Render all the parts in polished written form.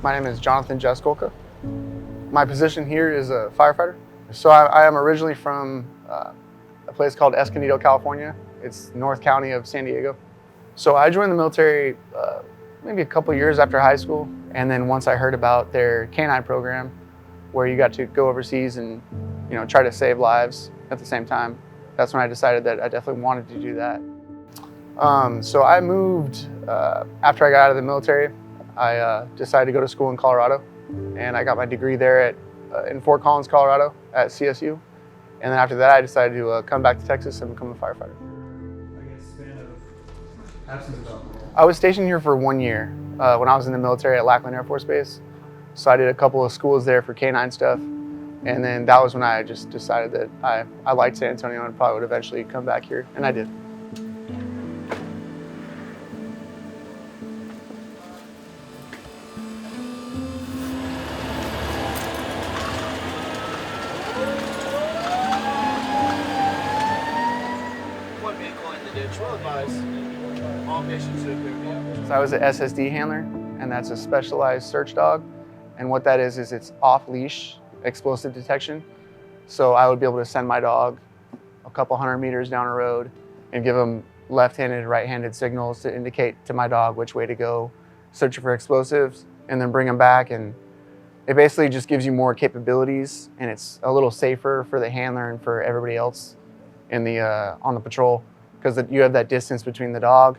My name is Jonathan Jaskolka. My position here is a firefighter. So I am originally from a place called Escondido, California. It's North County of San Diego. So I joined the military maybe a couple years after high school. And then once I heard about their canine program, where you got to go overseas and try to save lives at the same time, that's when I decided that I definitely wanted to do that. So I moved after I got out of the military. I decided to go to school in Colorado, and I got my degree there in Fort Collins, Colorado at CSU. And then after that, I decided to come back to Texas and become a firefighter. I was stationed here for 1 year when I was in the military at Lackland Air Force Base. So I did a couple of schools there for canine stuff. And then that was when I just decided that I liked San Antonio and probably would eventually come back here, and I did. So I was an SSD handler, and that's a specialized search dog. And what that is it's off-leash explosive detection. So I would be able to send my dog a couple 100 meters down a road and give him left-handed, right-handed signals to indicate to my dog which way to go, searching for explosives, and then bring him back. And it basically just gives you more capabilities, and it's a little safer for the handler and for everybody else in the on the patrol, because you have that distance between the dog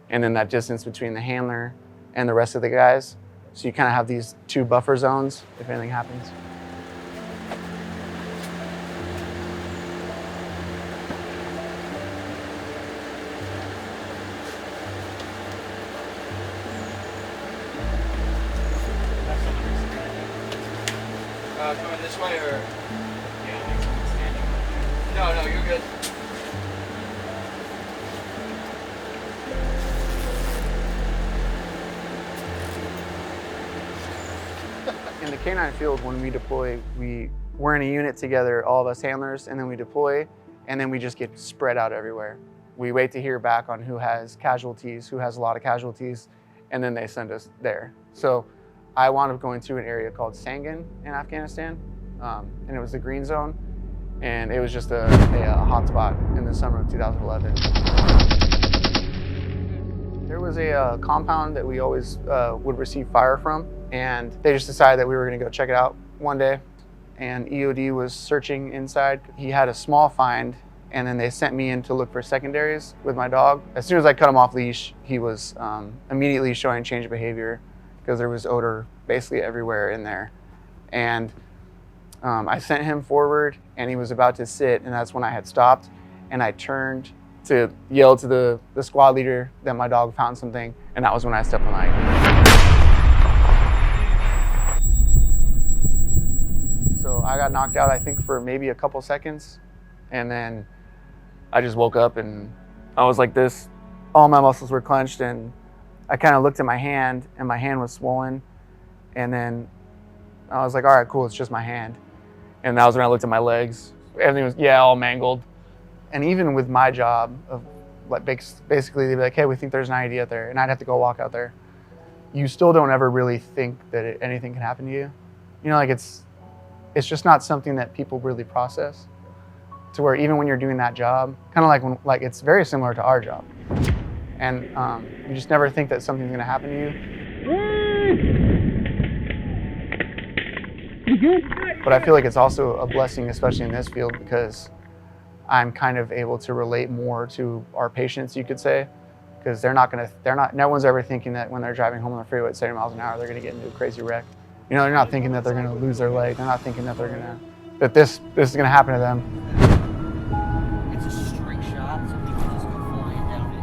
and then that distance between the handler and the rest of the guys. So you kind of have these two buffer zones if anything happens. Going this way or? Yeah, no, you're good. In the canine field, when we deploy, we're in a unit together, all of us handlers, and then we deploy, and then we just get spread out everywhere. We wait to hear back on who has casualties, who has a lot of casualties, and then they send us there. So I wound up going to an area called Sangin in Afghanistan, and it was the green zone, and it was just a hot spot in the summer of 2011. There was a compound that we always would receive fire from, and they just decided that we were gonna go check it out one day, and EOD was searching inside. He had a small find, and then they sent me in to look for secondaries with my dog. As soon as I cut him off leash, he was immediately showing change of behavior because there was odor basically everywhere in there. And I sent him forward, and he was about to sit, and that's when I had stopped, and I turned to yell to the squad leader that my dog found something, and that was when I stepped on my. So I got knocked out, I think, for maybe a couple seconds, and then I just woke up and I was like this. All my muscles were clenched, and I kind of looked at my hand, and my hand was swollen, and then I was like, all right, cool, it's just my hand. And that was when I looked at my legs. Everything was, all mangled. And even with my job of like basically they'd be like, hey, we think there's an IED out there, and I'd have to go walk out there. You still don't ever really think that anything can happen to you. Like it's just not something that people really process, to where even when you're doing that job, kind of like it's very similar to our job. And you just never think that something's gonna happen to you. But I feel like it's also a blessing, especially in this field, because I'm kind of able to relate more to our patients, you could say, because no one's ever thinking that when they're driving home on the freeway at 70 miles an hour, they're gonna get into a crazy wreck. They're not thinking that they're gonna lose their leg. They're not thinking that that this is gonna happen to them. It's a straight shot, so people just go flying down it,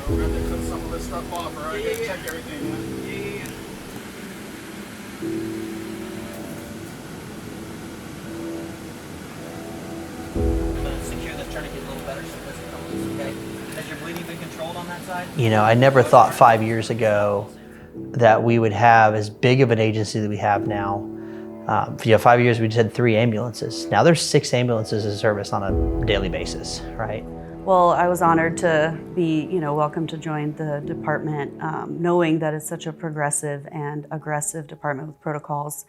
We're going to cut some of this stuff off, all right? Check everything. Secure this, try to get a little better so it doesn't come loose, okay? Has your bleeding been controlled on that side? I never thought 5 years ago that we would have as big of an agency that we have now. For 5 years, we just had 3 ambulances. Now there's 6 ambulances in service on a daily basis, right? Well, I was honored to be, welcome to join the department, knowing that it's such a progressive and aggressive department with protocols,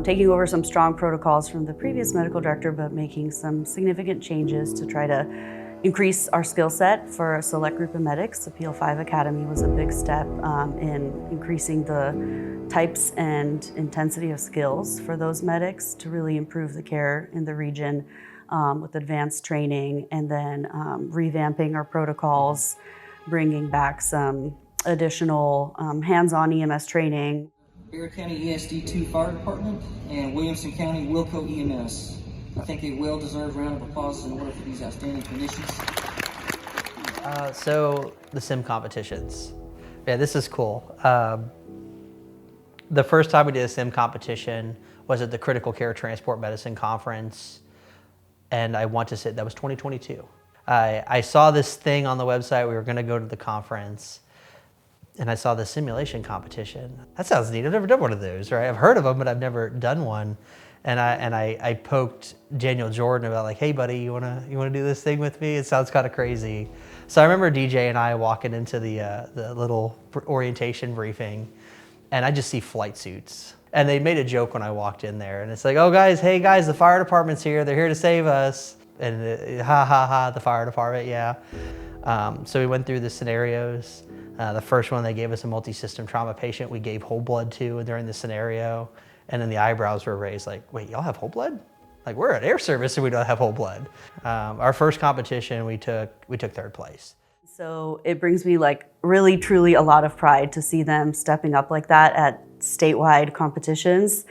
taking over some strong protocols from the previous medical director, but making some significant changes to try to increase our skill set for a select group of medics. The PL5 Academy was a big step in increasing the types and intensity of skills for those medics to really improve the care in the region. With advanced training, and then revamping our protocols, bringing back some additional hands-on EMS training. Bear County ESD2 Fire Department and Williamson County Wilco EMS. I think a well-deserved round of applause in order for these outstanding clinicians. So the sim competitions. Yeah, this is cool. The first time we did a sim competition was at the Critical Care Transport Medicine Conference. And I want to say that was 2022. I saw this thing on the website. We were going to go to the conference, and I saw the simulation competition. That sounds neat. I've never done one of those, right? I've heard of them, but I've never done one. And I poked Daniel Jordan about like, hey buddy, you wanna do this thing with me? It sounds kind of crazy. So I remember DJ and I walking into the little orientation briefing, and I just see flight suits. And they made a joke when I walked in there, and it's like, oh guys, hey guys, the fire department's here. They're here to save us. And ha ha ha, the fire department, yeah. So we went through the scenarios. The first one, they gave us a multi-system trauma patient we gave whole blood to during the scenario. And then the eyebrows were raised like, wait, y'all have whole blood? Like, we're at air service and we don't have whole blood. Our first competition, we took 3rd place. So it brings me like really, truly a lot of pride to see them stepping up like that at statewide competitions.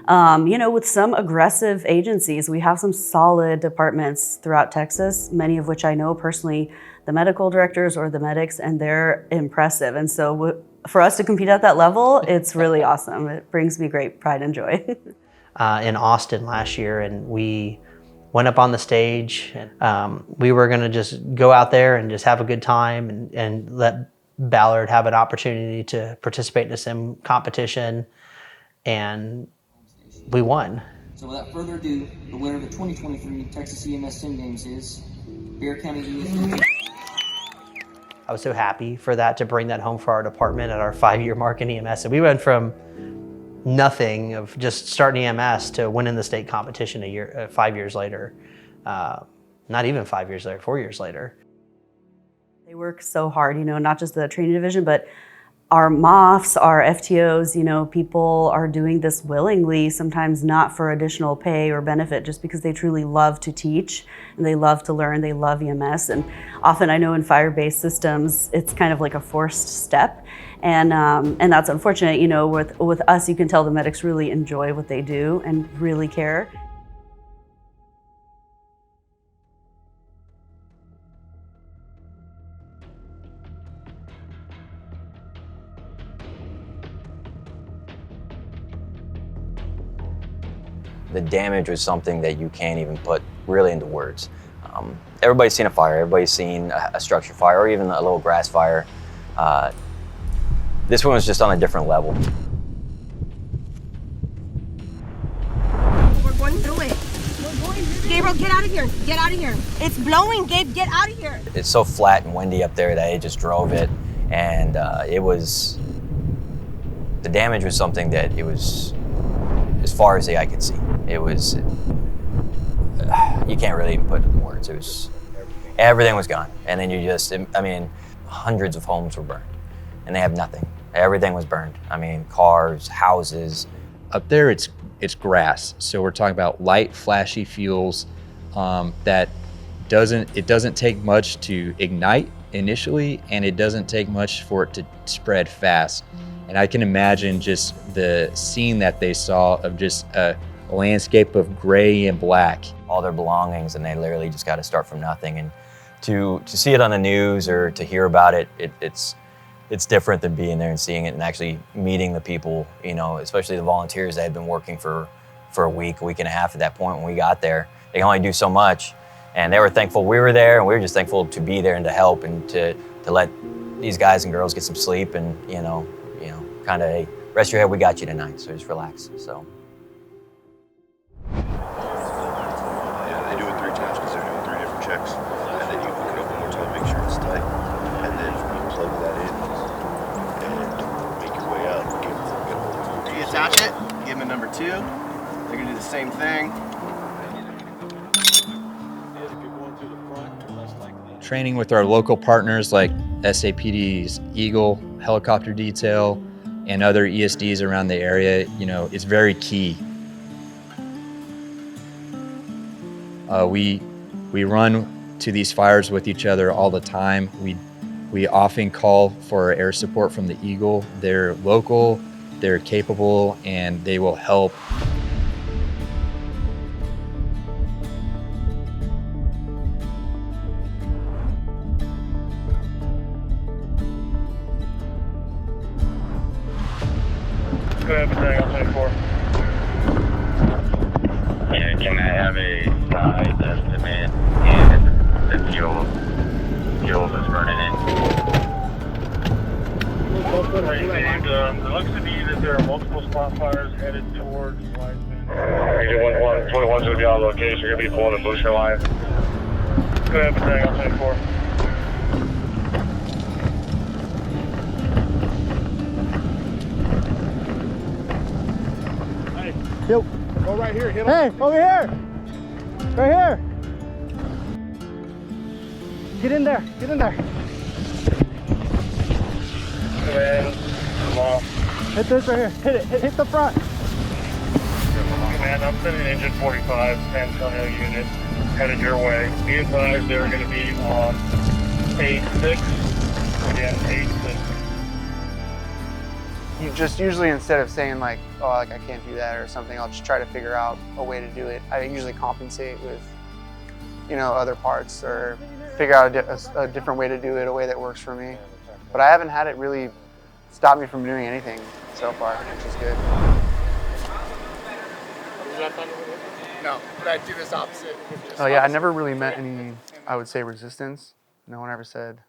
With some aggressive agencies, we have some solid departments throughout Texas, many of which I know personally, the medical directors or the medics, and they're impressive. And so for us to compete at that level, it's really awesome. It brings me great pride and joy. In Austin last year, and we went up on the stage. We were gonna just go out there and just have a good time and let Ballard have an opportunity to participate in a sim competition, and we won. So without further ado, the winner of the 2023 Texas EMS Sim Games is Bear County ESD. I was so happy for that, to bring that home for our department at our 5-year mark in EMS. And we went from nothing of just starting EMS to winning the state competition 5 years later. Not even 5 years later, 4 years later. They work so hard, not just the training division, but our MOFs, our FTOs, people are doing this willingly, sometimes not for additional pay or benefit, just because they truly love to teach and they love to learn, they love EMS. And often I know in fire-based systems, it's kind of like a forced step. And that's unfortunate, with us, you can tell the medics really enjoy what they do and really care. The damage was something that you can't even put really into words. Everybody's seen a fire, everybody's seen a structure fire, or even a little grass fire. This one was just on a different level. We're going through it. Gabriel, get out of here. Get out of here. It's blowing, Gabe, get out of here. It's so flat and windy up there that it just drove it. And the damage was something that it was as far as the eye could see. It was, you can't really even put it in words. It was, everything was gone. And then hundreds of homes were burned and they have nothing. Everything was burned. Cars, houses. Up there, it's grass. So we're talking about light, flashy fuels that doesn't take much to ignite initially, and it doesn't take much for it to spread fast. And I can imagine just the scene that they saw of just a landscape of gray and black. All their belongings, and they literally just got to start from nothing. And to see it on the news or to hear about it, it's different than being there and seeing it and actually meeting the people, especially the volunteers that had been working for a week and a half at that point when we got there. They can only do so much, and they were thankful we were there, and we were just thankful to be there and to help and to let these guys and girls get some sleep and, kind of, hey, rest your head, we got you tonight, so just relax. So attach it, give them a number 2. They're gonna do the same thing. Training with our local partners like SAPD's Eagle helicopter detail and other ESDs around the area, you know, is very key. We run to these fires with each other all the time. We often call for air support from the Eagle. They're local, they're capable, and they will help. Go ahead, Battalion 24. Yeah, can I have a size estimate and the fuel that's burning in? It looks to me that there are multiple spot fires headed towards Wiseman. Region 21's going to be on location. You're going to be pulling the booster line. Go ahead, Battalion 24. Go right here. Hit Hey, over here! Right here! Get in there, get in there. Command, come on. Hit this right here, hit it, hit the front. Command, I'm sending engine 45, San Antonio unit, headed your way. Be advised they're going to be on 8-6. Again, 8-6. You just usually, instead of saying like, oh, like I can't do that or something, I'll just try to figure out a way to do it. I usually compensate with, you know, other parts or figure out a different way to do it, a way that works for me. But I haven't had it really stop me from doing anything so far, which is good. No, but I do this opposite. Oh yeah, I never really met any, I would say, resistance. No one ever said,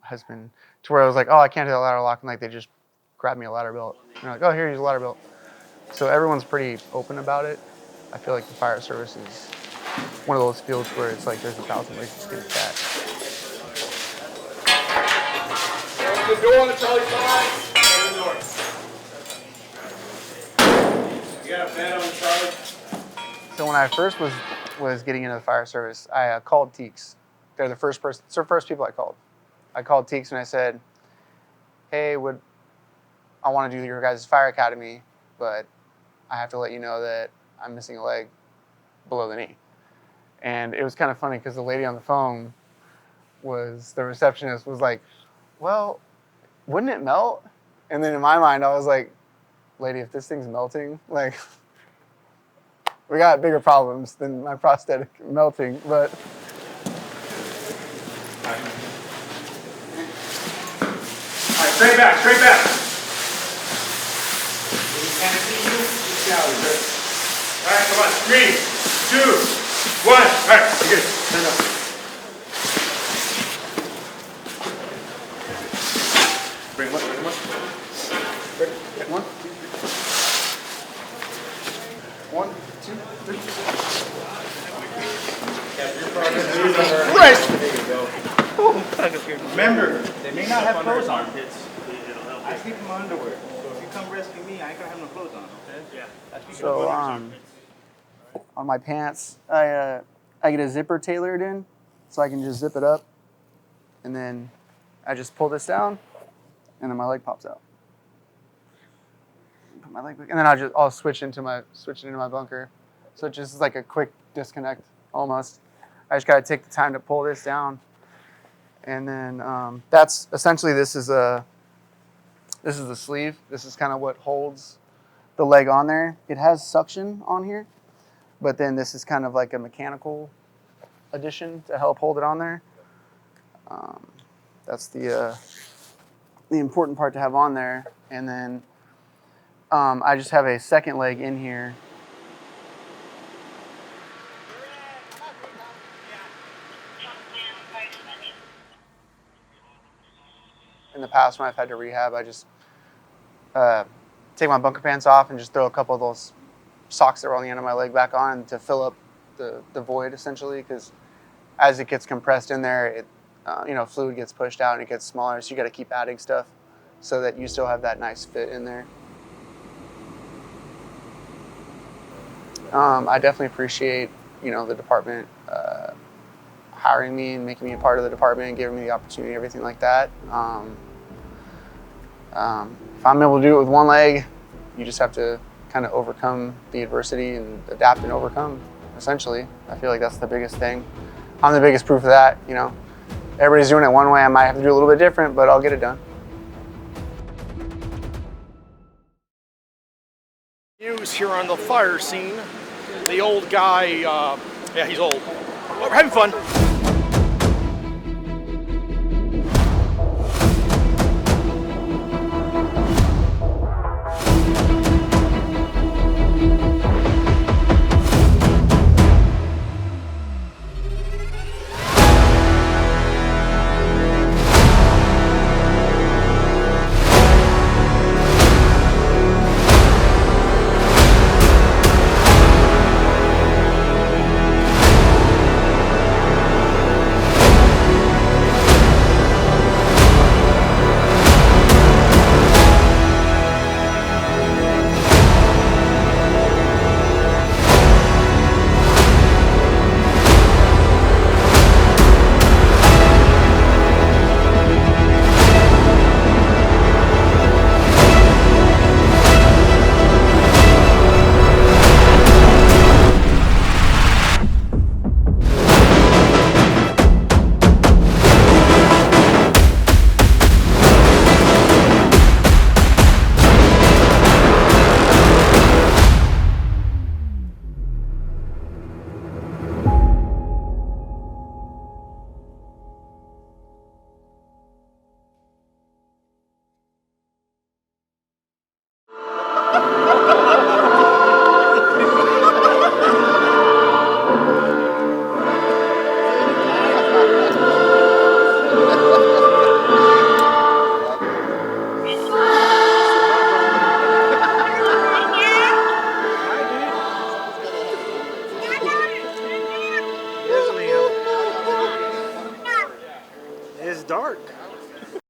has been, to where I was like, oh, I can't do a ladder lock, and like they just grabbed me a ladder belt. And they're like, oh, here, use a ladder belt. So everyone's pretty open about it. I feel like the fire service is one of those fields where it's like there's 1,000 ways to skin a cat. Open the door on the Charlie side. Open the door. You got a bed on the Charlie? So when I first was getting into the fire service, I called Teeks. They're the first people I called. I called Teeks and I said, hey, I want to do your guys' fire academy, but I have to let you know that I'm missing a leg below the knee. And it was kind of funny because the lady on the phone the receptionist was like, well, wouldn't it melt? And then in my mind, I was like, lady, if this thing's melting, like, we got bigger problems than my prosthetic melting, but. All right, straight back, straight back. All right, come on, 3, 2, 1. All right, you're good. Stand up. Bring one. One, 2, 3. Right. Remember, they may not have clothes on. I sleep in my underwear, so if you come rescue me, I ain't gonna have no clothes on, okay? Yeah. So on my pants, I get a zipper tailored in, so I can just zip it up, and then I just pull this down, and then my leg pops out. Put my leg back, and then I'll switch into my bunker. So it just is like a quick disconnect almost. I just gotta take the time to pull this down, and then that's essentially this is the sleeve. This is kind of what holds the leg on there. It has suction on here, but then this is kind of like a mechanical addition to help hold it on there. That's the important part to have on there. And then I just have a second leg in here. In the past, when I've had to rehab, I just take my bunker pants off and just throw a couple of those socks that were on the end of my leg back on to fill up the void, essentially, because as it gets compressed in there, fluid gets pushed out and it gets smaller, so you got to keep adding stuff so that you still have that nice fit in there. I definitely appreciate, the department hiring me and making me a part of the department, giving me the opportunity, everything like that. If I'm able to do it with one leg, you just have to kind of overcome the adversity and adapt and overcome, essentially. I feel like that's the biggest thing. I'm the biggest proof of that, Everybody's doing it one way. I might have to do a little bit different, but I'll get it done. News here on the fire scene. The old guy, yeah, he's old. But we're having fun.